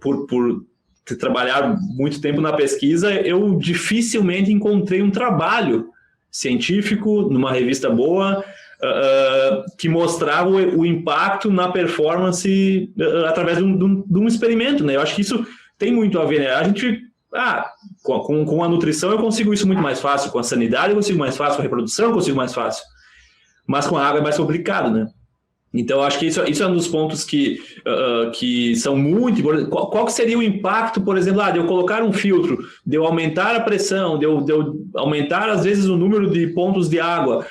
Por trabalhar muito tempo na pesquisa, eu dificilmente encontrei um trabalho científico numa revista boa que mostrava o impacto na performance através de um experimento, né? Eu acho que isso tem muito a ver, né? A gente, com a nutrição eu consigo isso muito mais fácil, com a sanidade eu consigo mais fácil, com a reprodução eu consigo mais fácil, mas com a água é mais complicado, né? Então, eu acho que isso é um dos pontos que são muito importantes. Qual que seria o impacto, por exemplo, de eu colocar um filtro, de eu aumentar a pressão, de eu aumentar, às vezes, o número de pontos de água?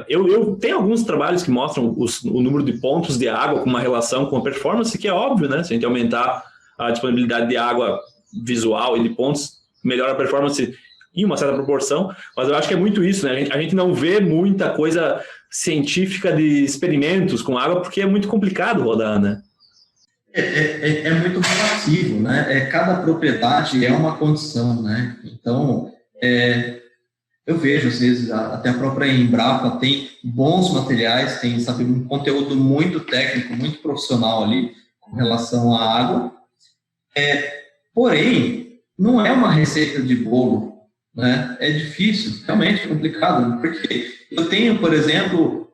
Eu tenho alguns trabalhos que mostram o número de pontos de água com uma relação com a performance, que é óbvio, né? Se a gente aumentar a disponibilidade de água visual e de pontos, melhora a performance em uma certa proporção, mas eu acho que é muito isso, né? A gente não vê muita coisa científica de experimentos com água, porque é muito complicado rodar, né? É muito relativo, né? Cada propriedade é uma condição, né? Então, eu vejo, às vezes, até a própria Embrapa tem bons materiais, tem, sabe, um conteúdo muito técnico, muito profissional ali com relação à água, porém, não é uma receita de bolo, né? É difícil, realmente complicado, porque eu tenho, por exemplo,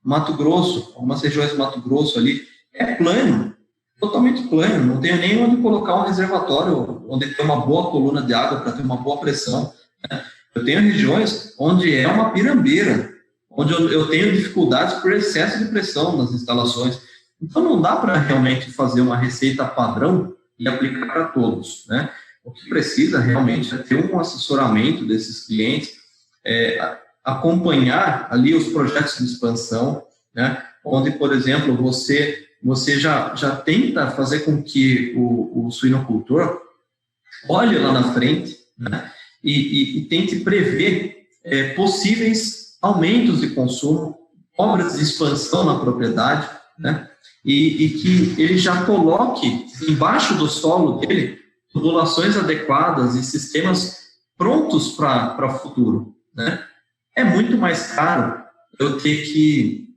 Mato Grosso, algumas regiões do Mato Grosso ali, é plano, totalmente plano, não tenho nem onde colocar um reservatório, onde tem uma boa coluna de água para ter uma boa pressão, né? Eu tenho regiões onde é uma pirambeira, onde eu tenho dificuldades por excesso de pressão nas instalações. Então, não dá para realmente fazer uma receita padrão e aplicar para todos, né? O que precisa realmente é ter um assessoramento desses clientes, acompanhar ali os projetos de expansão, né? Onde, por exemplo, você já tenta fazer com que o suinocultor olhe lá na frente, né? E tente prever possíveis aumentos de consumo, obras de expansão na propriedade, né? E que ele já coloque embaixo do solo dele tubulações adequadas e sistemas prontos para o futuro, né? É muito mais caro eu ter que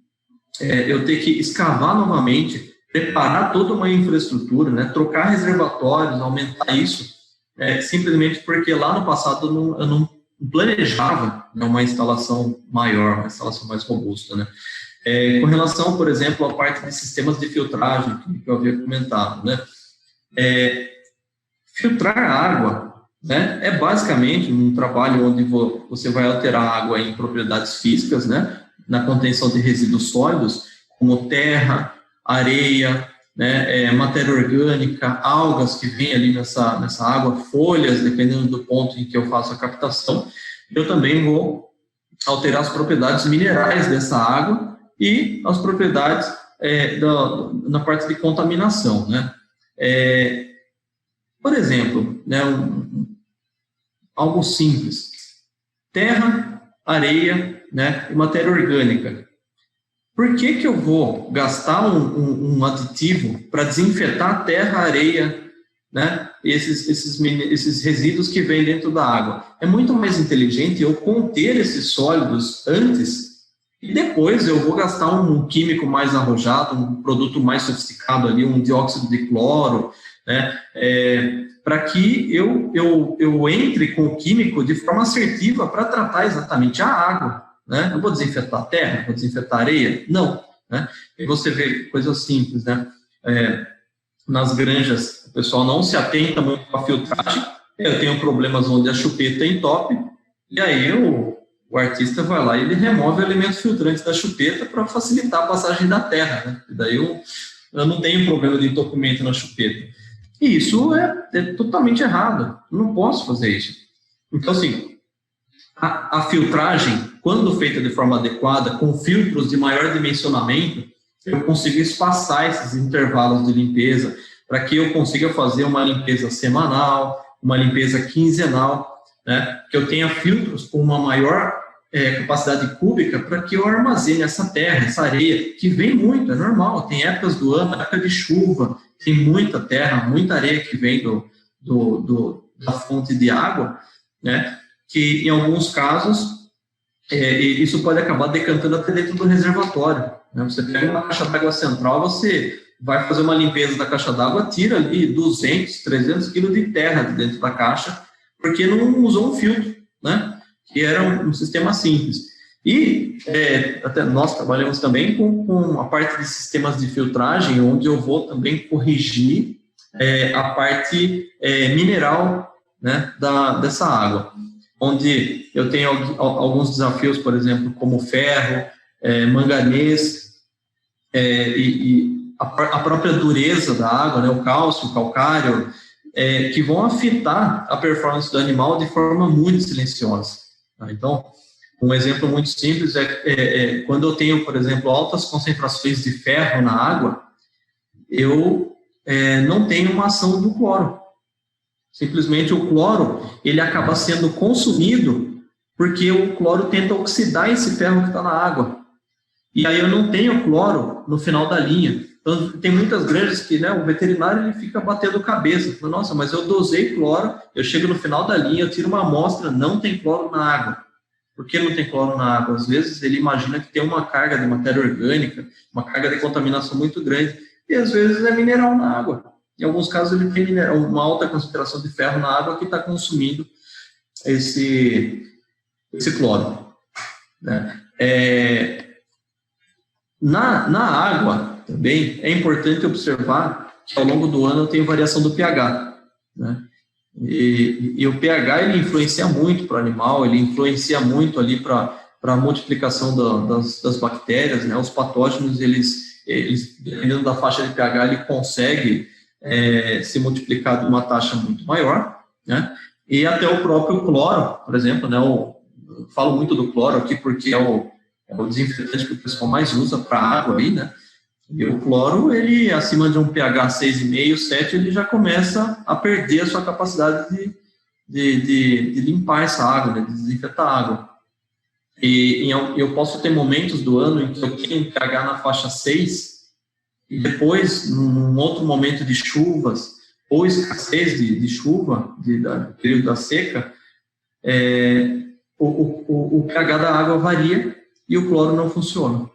escavar novamente, preparar toda uma infraestrutura, né? Trocar reservatórios, aumentar isso, simplesmente porque lá no passado eu não planejava, né, uma instalação maior, uma instalação mais robusta, né? Com relação, por exemplo, à parte de sistemas de filtragem que eu havia comentado, né? Filtrar água, né, é basicamente um trabalho onde você vai alterar a água em propriedades físicas, né, na contenção de resíduos sólidos, como terra, areia, né, matéria orgânica, algas que vêm ali nessa água, folhas, dependendo do ponto em que eu faço a captação. Eu também vou alterar as propriedades minerais dessa água e as propriedades na parte de contaminação, né. Por exemplo, né, algo simples, terra, areia, né, e matéria orgânica. Por que eu vou gastar um aditivo para desinfetar a terra, a areia, né, esses resíduos que vêm dentro da água? É muito mais inteligente eu conter esses sólidos antes e depois eu vou gastar um químico mais arrojado, um produto mais sofisticado ali, um dióxido de cloro, né, para que eu entre com o químico de forma assertiva para tratar exatamente a água, né? Não vou desinfetar a terra, vou desinfetar a areia? Não, né? E você vê coisas simples, né? Nas granjas, o pessoal não se atenta muito com a filtragem. Eu tenho problemas onde a chupeta entope, e aí o artista vai lá e ele remove elementos filtrantes da chupeta para facilitar a passagem da terra, né? E daí eu não tenho problema de entupimento na chupeta. E isso é totalmente errado. Eu não posso fazer isso. Então, assim, a filtragem, quando feita de forma adequada, com filtros de maior dimensionamento, eu consigo espaçar esses intervalos de limpeza para que eu consiga fazer uma limpeza semanal, uma limpeza quinzenal, né? Que eu tenha filtros com uma maior capacidade cúbica para que eu armazene essa terra, essa areia, que vem muito, é normal. Tem épocas do ano, época de chuva, tem muita terra, muita areia que vem da fonte de água, né? Que em alguns casos isso pode acabar decantando até dentro do reservatório, né? Você pega uma caixa d'água central, você vai fazer uma limpeza da caixa d'água, tira ali 200, 300 quilos de terra de dentro da caixa, porque não usou um filtro, né? Que era um sistema simples. E até nós trabalhamos também com a parte de sistemas de filtragem, onde eu vou também corrigir a parte mineral, né, dessa água, onde eu tenho alguns desafios, por exemplo, como ferro, manganês, e a própria dureza da água, né, o cálcio, o calcário, que vão afetar a performance do animal de forma muito silenciosa. Tá? Então, um exemplo muito simples quando eu tenho, por exemplo, altas concentrações de ferro na água, eu não tenho uma ação do cloro. Simplesmente o cloro, ele acaba sendo consumido porque o cloro tenta oxidar esse ferro que está na água. E aí eu não tenho cloro no final da linha. Então, tem muitas granjas que, né, o veterinário ele fica batendo cabeça. Fala, nossa, mas eu dosei cloro, eu chego no final da linha, eu tiro uma amostra, não tem cloro na água. Por que não tem cloro na água? Às vezes ele imagina que tem uma carga de matéria orgânica, uma carga de contaminação muito grande, e às vezes é mineral na água. Em alguns casos ele tem uma alta concentração de ferro na água que está consumindo esse cloro. Né? Na água também é importante observar que ao longo do ano eu tenho variação do pH. Né? E o pH ele influencia muito para o animal, ele influencia muito ali para a multiplicação das bactérias, né? Os patógenos, eles, dependendo da faixa de pH, ele consegue se multiplicar de uma taxa muito maior, né? E até o próprio cloro, por exemplo, né? Eu falo muito do cloro aqui porque é o desinfetante que o pessoal mais usa para água aí, né? E o cloro, ele, acima de um pH 6,5, 7, ele já começa a perder a sua capacidade de limpar essa água, né, de desinfetar a água. E eu posso ter momentos do ano em que eu tenho um pH na faixa 6, e depois, num outro momento de chuvas, ou escassez de chuva, do período da seca, o pH da água varia e o cloro não funciona.